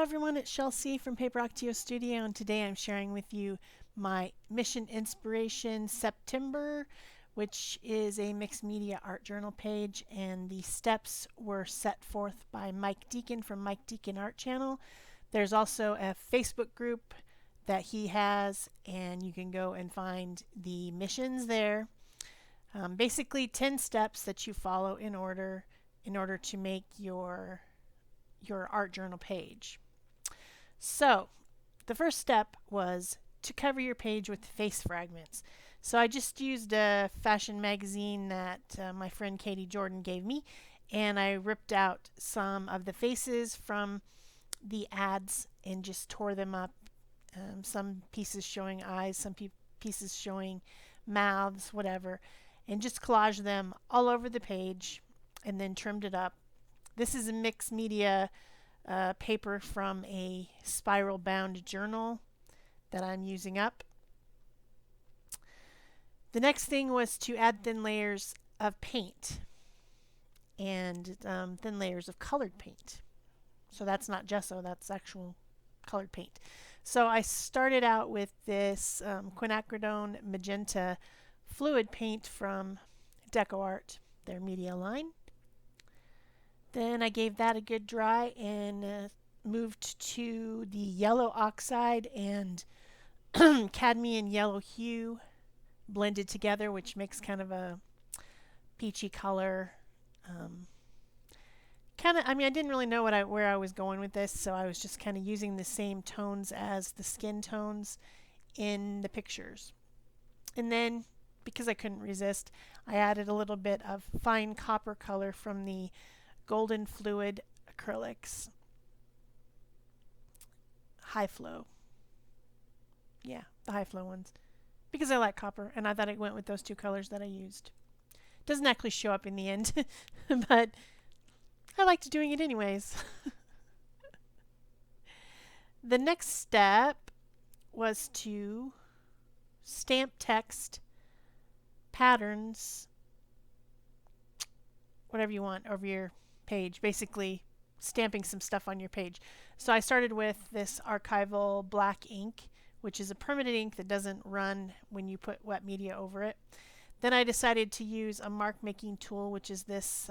everyone, it's Shel from Paper Octio Studio, and today I'm sharing with you my Mission Inspiration September, which is a mixed media art journal page, and the steps were set forth by Mike Deacon from Mike Deacon Art Channel. There's also a Facebook group that he has, and you can go and find the missions there. Basically 10 steps that you follow in order to make your art journal page. So the first step was to cover your page with face fragments. So I just used a fashion magazine that my friend Katie Jordan gave me, and I ripped out some of the faces from the ads and just tore them up. Some pieces showing eyes, some pieces showing mouths, whatever, and just collaged them all over the page and then trimmed it up. This is a mixed media paper from a spiral bound journal that I'm using up. The next thing was to add thin layers of paint and thin layers of colored paint. So that's not gesso, that's actual colored paint. So I started out with this quinacridone magenta fluid paint from Decoart, their media line. Then I gave that a good dry and moved to the yellow oxide and cadmium yellow hue blended together, which makes kind of a peachy color. I didn't really know where I was going with this, so I was just kind of using the same tones as the skin tones in the pictures. And then, because I couldn't resist, I added a little bit of fine copper color from the golden fluid acrylics. High flow. Yeah, the high flow ones. Because I like copper, and I thought it went with those two colors that I used. Doesn't actually show up in the end, but I liked doing it anyways. The next step was to stamp text, patterns, whatever you want over your page, basically stamping some stuff on your page. So I started with this archival black ink, which is a permanent ink that doesn't run when you put wet media over it. Then I decided to use a mark making tool, which is this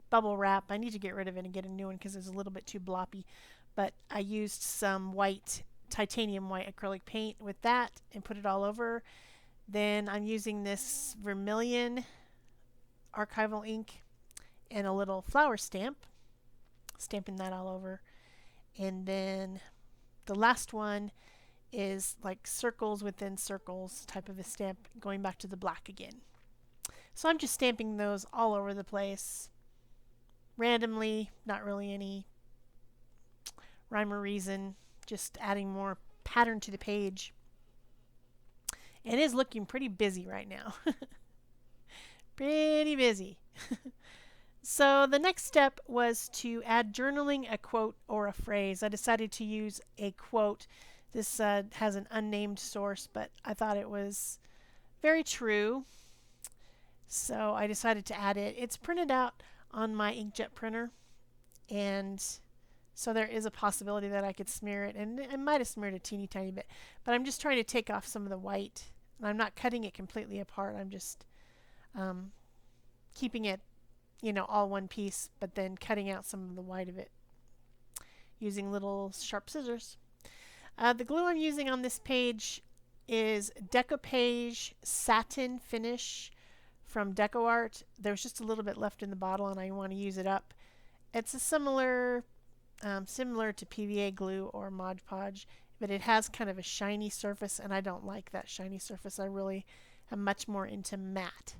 bubble wrap. I need to get rid of it and get a new one because it's a little bit too bloppy. But I used some white, titanium white acrylic paint with that and put it all over. Then I'm using this vermilion archival ink and a little flower stamp, stamping that all over. And then the last one is like circles within circles type of a stamp, going back to the black again. So I'm just stamping those all over the place randomly, not really any rhyme or reason, just adding more pattern to the page. It is looking pretty busy right now. Pretty busy. So the next step was to add journaling, a quote, or a phrase. I decided to use a quote. This has an unnamed source, but I thought it was very true. So I decided to add it. It's printed out on my inkjet printer, and so there is a possibility that I could smear it, and I might have smeared a teeny tiny bit, but I'm just trying to take off some of the white. And I'm not cutting it completely apart. I'm just keeping it, all one piece, but then cutting out some of the white of it using little sharp scissors. The glue I'm using on this page is Decoupage Satin Finish from Decoart. There's just a little bit left in the bottle and I want to use it up. It's a similar to PVA glue or Mod Podge, but it has kind of a shiny surface, and I don't like that shiny surface. I really am much more into matte.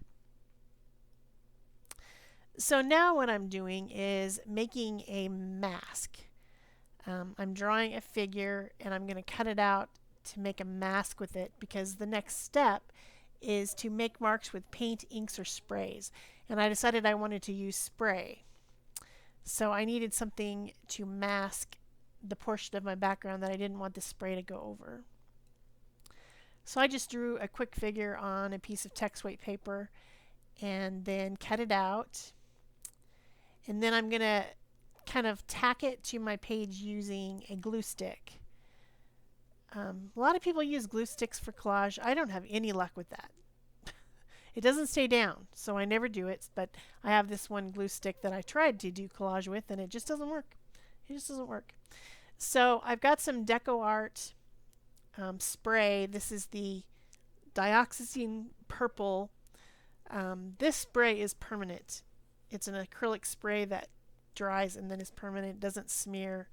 So now what I'm doing is making a mask. I'm drawing a figure and I'm going to cut it out to make a mask with it, because the next step is to make marks with paint, inks, or sprays. And I decided I wanted to use spray. So I needed something to mask the portion of my background that I didn't want the spray to go over. So I just drew a quick figure on a piece of text weight paper and then cut it out. And then I'm going to kind of tack it to my page using a glue stick. A lot of people use glue sticks for collage. I don't have any luck with that. It doesn't stay down, so I never do it, but I have this one glue stick that I tried to do collage with, and it just doesn't work. It just doesn't work. So I've got some Decoart spray. This is the dioxazine purple. This spray is permanent. It's an acrylic spray that dries and then is permanent. It doesn't smear,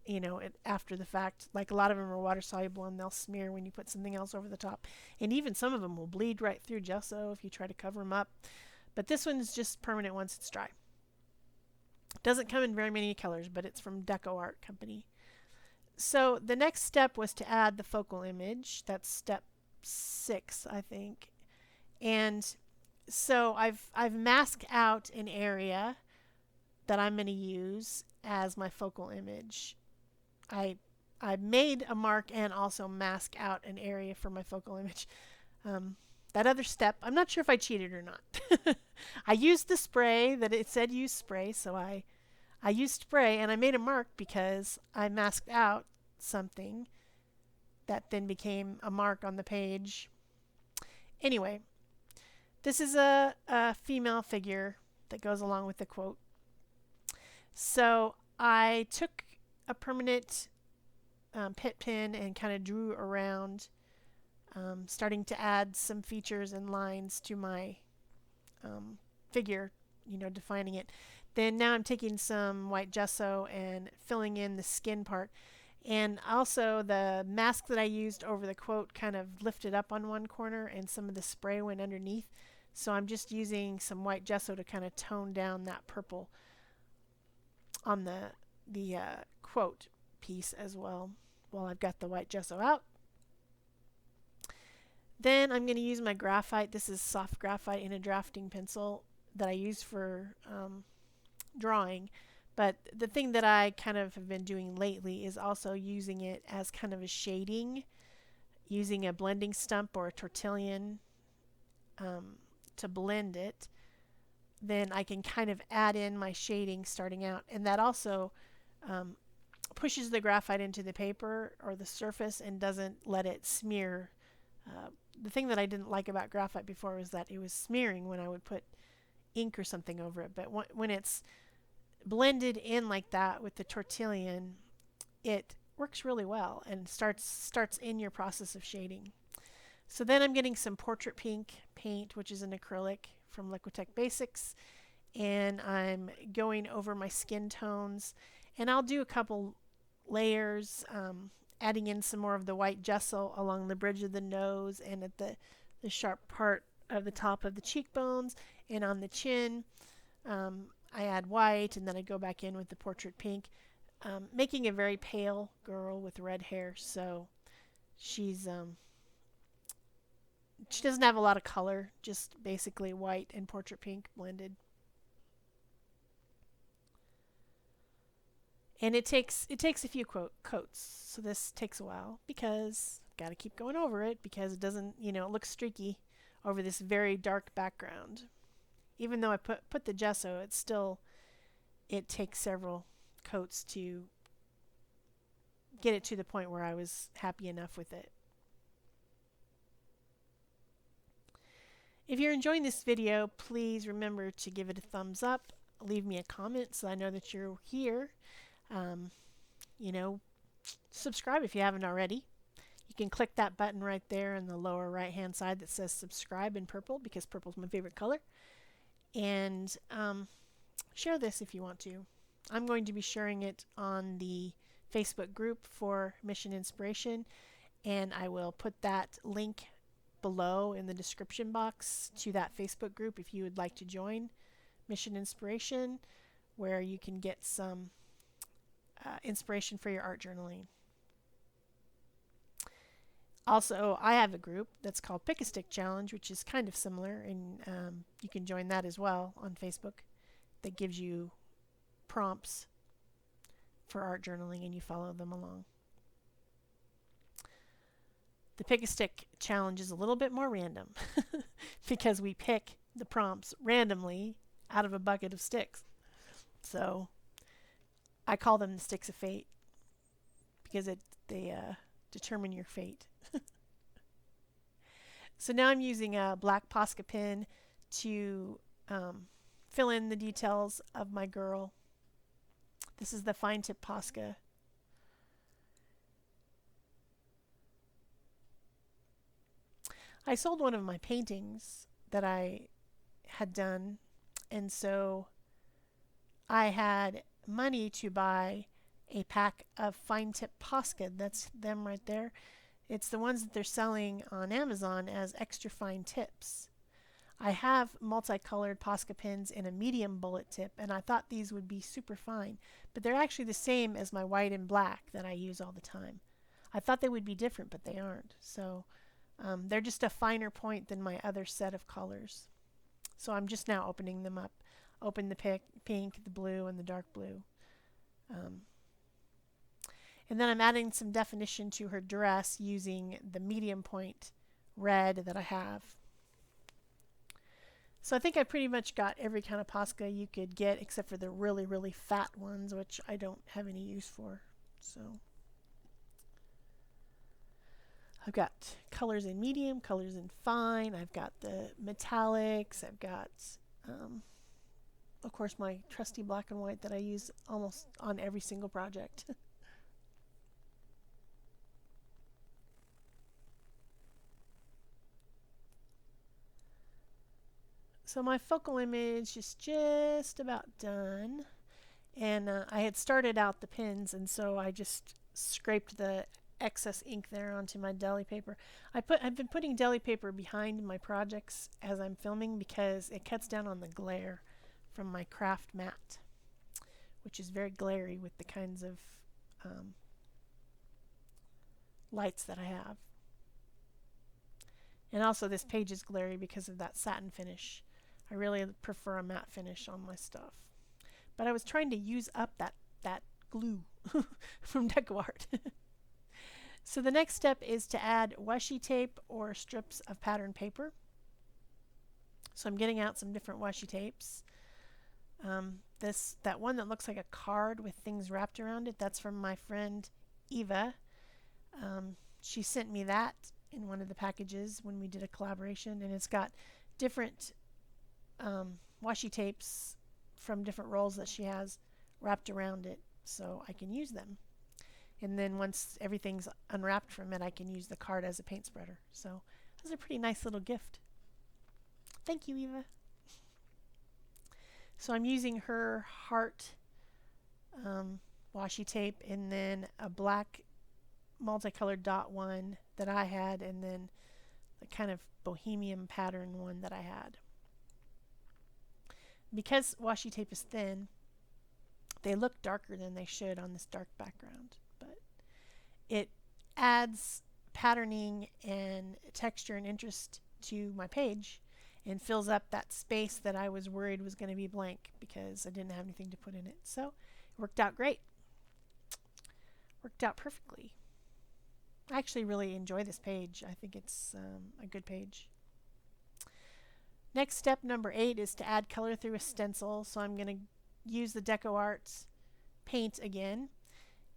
you know, after the fact. Like a lot of them are water soluble and they'll smear when you put something else over the top. And even some of them will bleed right through gesso if you try to cover them up. But this one's just permanent once it's dry. Doesn't come in very many colors, but it's from Decoart company. So the next step was to add the focal image. That's step 6, I think. And so I've masked out an area that I'm going to use as my focal image. I made a mark and also mask out an area for my focal image. That other step, I'm not sure if I cheated or not. I used the spray that it said use spray, so I used spray and I made a mark because I masked out something that then became a mark on the page. Anyway, this is a female figure that goes along with the quote. So I took a permanent pit pin and kind of drew around, starting to add some features and lines to my figure, you know, defining it. Then now I'm taking some white gesso and filling in the skin part. And also the mask that I used over the quote kind of lifted up on one corner and some of the spray went underneath. So I'm just using some white gesso to kind of tone down that purple on the quote piece as well while I've got the white gesso out. Then I'm going to use my graphite. This is soft graphite in a drafting pencil that I use for drawing. But the thing that I kind of have been doing lately is also using it as kind of a shading, using a blending stump or a tortillon to blend it. Then I can kind of add in my shading starting out, and that also pushes the graphite into the paper or the surface and doesn't let it smear. The thing that I didn't like about graphite before was that it was smearing when I would put ink or something over it, but when it's blended in like that with the tortillon, it works really well and starts in your process of shading. So then I'm getting some portrait pink paint, which is an acrylic from Liquitech Basics, and I'm going over my skin tones, and I'll do a couple layers, adding in some more of the white gesso along the bridge of the nose and at the sharp part of the top of the cheekbones and on the chin. I add white and then I go back in with the portrait pink, making a very pale girl with red hair. So she doesn't have a lot of color, just basically white and portrait pink blended. And it takes a few coats, so this takes a while because I've got to keep going over it because it doesn't, you know, it looks streaky over this very dark background. Even though I put the gesso, it takes several coats to get it to the point where I was happy enough with it. If you're enjoying this video, please remember to give it a thumbs up, leave me a comment so I know that you're here. You know, subscribe if you haven't already. You can click that button right there in the lower right hand side that says subscribe in purple because purple is my favorite color. And share this if you want to. I'm going to be sharing it on the Facebook group for Mission Inspiration, and I will put that link below in the description box to that Facebook group if you would like to join Mission Inspiration, where you can get some inspiration for your art journaling. Also, I have a group that's called Pick a Stick Challenge, which is kind of similar, and you can join that as well on Facebook. That gives you prompts for art journaling and you follow them along. The Pick a Stick Challenge is a little bit more random because we pick the prompts randomly out of a bucket of sticks. So I call them the sticks of fate because they determine your fate. So now I'm using a black Posca pen to fill in the details of my girl. This is the fine tip Posca. I sold one of my paintings that I had done, and so I had money to buy a pack of fine tip Posca. That's them right there. It's the ones that they're selling on Amazon as extra fine tips. I have multicolored Posca pens in a medium bullet tip, and I thought these would be super fine, but they're actually the same as my white and black that I use all the time. I thought they would be different, but they aren't. So they're just a finer point than my other set of colors. So I'm just now opening them up. Open the pink, the blue, and the dark blue. And then I'm adding some definition to her dress using the medium point red that I have. So I think I pretty much got every kind of Posca you could get except for the really, really fat ones, which I don't have any use for. So I've got colors in medium, colors in fine. I've got the metallics. I've got, of course, my trusty black and white that I use almost on every single project. So my focal image is just about done. And I had started out the pins, and so I just scraped the excess ink there onto my deli paper. I've been putting deli paper behind my projects as I'm filming because it cuts down on the glare from my craft mat, which is very glary with the kinds of lights that I have. And also this page is glary because of that satin finish. I really prefer a matte finish on my stuff. But I was trying to use up that glue from Decoart. So the next step is to add washi tape or strips of pattern paper. So I'm getting out some different washi tapes. That one that looks like a card with things wrapped around it, that's from my friend Eva. She sent me that in one of the packages when we did a collaboration, and it's got different washi tapes from different rolls that she has wrapped around it so I can use them. And then once everything's unwrapped from it, I can use the card as a paint spreader. So that's a pretty nice little gift. Thank you, Eva. So I'm using her heart washi tape and then a black multicolored dot one that I had, and then the kind of bohemian pattern one that I had. Because washi tape is thin, they look darker than they should on this dark background, but it adds patterning and texture and interest to my page and fills up that space that I was worried was going to be blank because I didn't have anything to put in it. So it worked out great. Worked out perfectly. I actually really enjoy this page. I think it's a good page. Next step, number 8, is to add color through a stencil. So I'm going to use the Decoart paint again.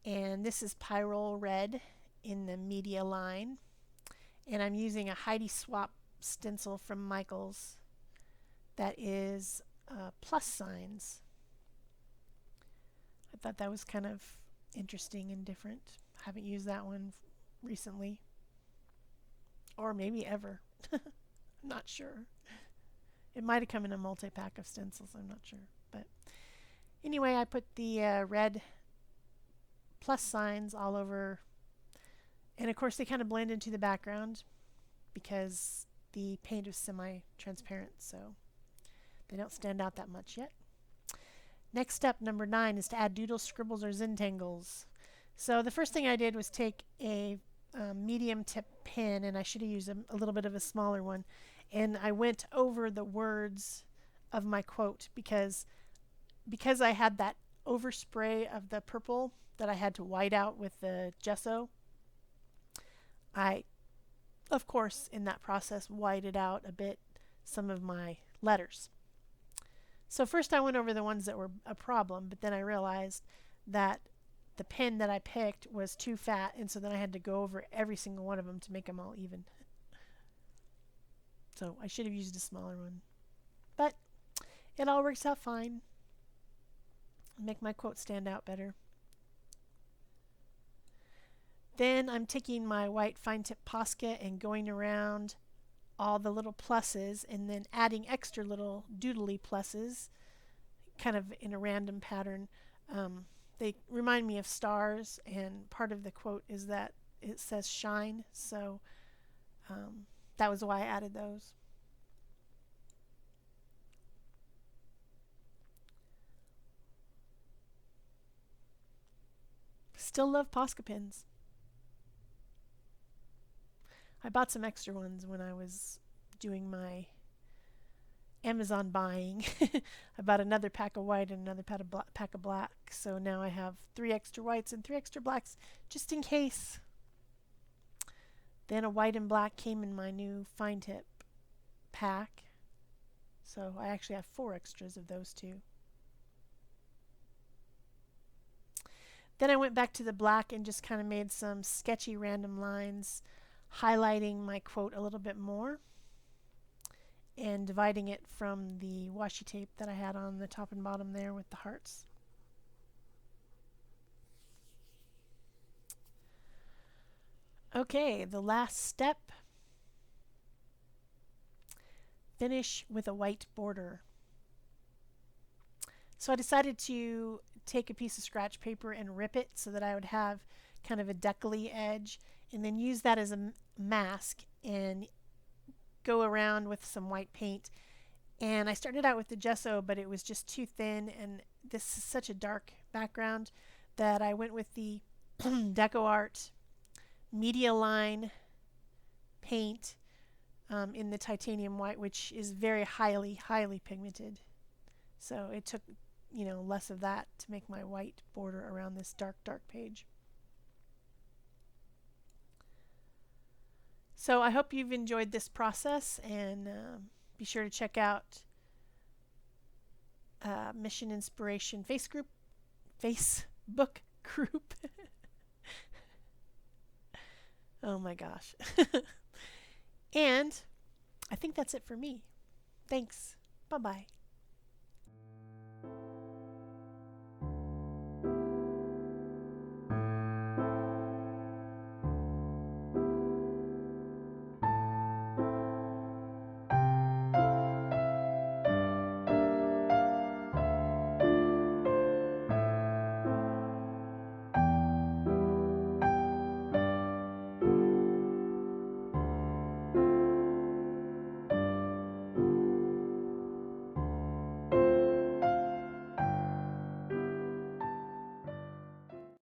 And this is Pyrrole Red in the media line. And I'm using a Heidi Swap stencil from Michaels that is plus signs. I thought that was kind of interesting and different. Haven't used that one recently. Or maybe ever. I'm not sure. It might have come in a multi-pack of stencils, I'm not sure. But anyway, I put the red plus signs all over. And of course they kind of blend into the background because the paint is semi-transparent, so they don't stand out that much yet. Next step, number 9, is to add doodles, scribbles, or Zentangles. So the first thing I did was take a medium tip pen, and I should have used a little bit of a smaller one, and I went over the words of my quote because I had that overspray of the purple that I had to white out with the gesso. I, of course, in that process, whited out a bit some of my letters. So first I went over the ones that were a problem, but then I realized that the pen that I picked was too fat, and so then I had to go over every single one of them to make them all even. So I should have used a smaller one. But it all works out fine. Make my quote stand out better. Then I'm taking my white fine tip Posca and going around all the little pluses and then adding extra little doodly pluses kind of in a random pattern. They remind me of stars, and part of the quote is that it says shine, so that was why I added those. Still love Posca pens. I bought some extra ones when I was doing my Amazon buying. I bought another pack of white and another pack of black. So now I have 3 extra whites and 3 extra blacks just in case. Then a white and black came in my new fine tip pack. So I actually have 4 extras of those two. Then I went back to the black and just kind of made some sketchy random lines, highlighting my quote a little bit more and dividing it from the washi tape that I had on the top and bottom there with the hearts. Okay, the last step. Finish with a white border. So I decided to take a piece of scratch paper and rip it so that I would have kind of a deckly edge, and then use that as a mask and go around with some white paint. And I started out with the gesso, but it was just too thin, and this is such a dark background that I went with the Decoart Media Line paint in the titanium white, which is very highly pigmented. So it took, less of that to make my white border around this dark page. So I hope you've enjoyed this process, and be sure to check out Mission Inspiration Facebook group. Oh my gosh. And I think that's it for me. Thanks. Bye-bye.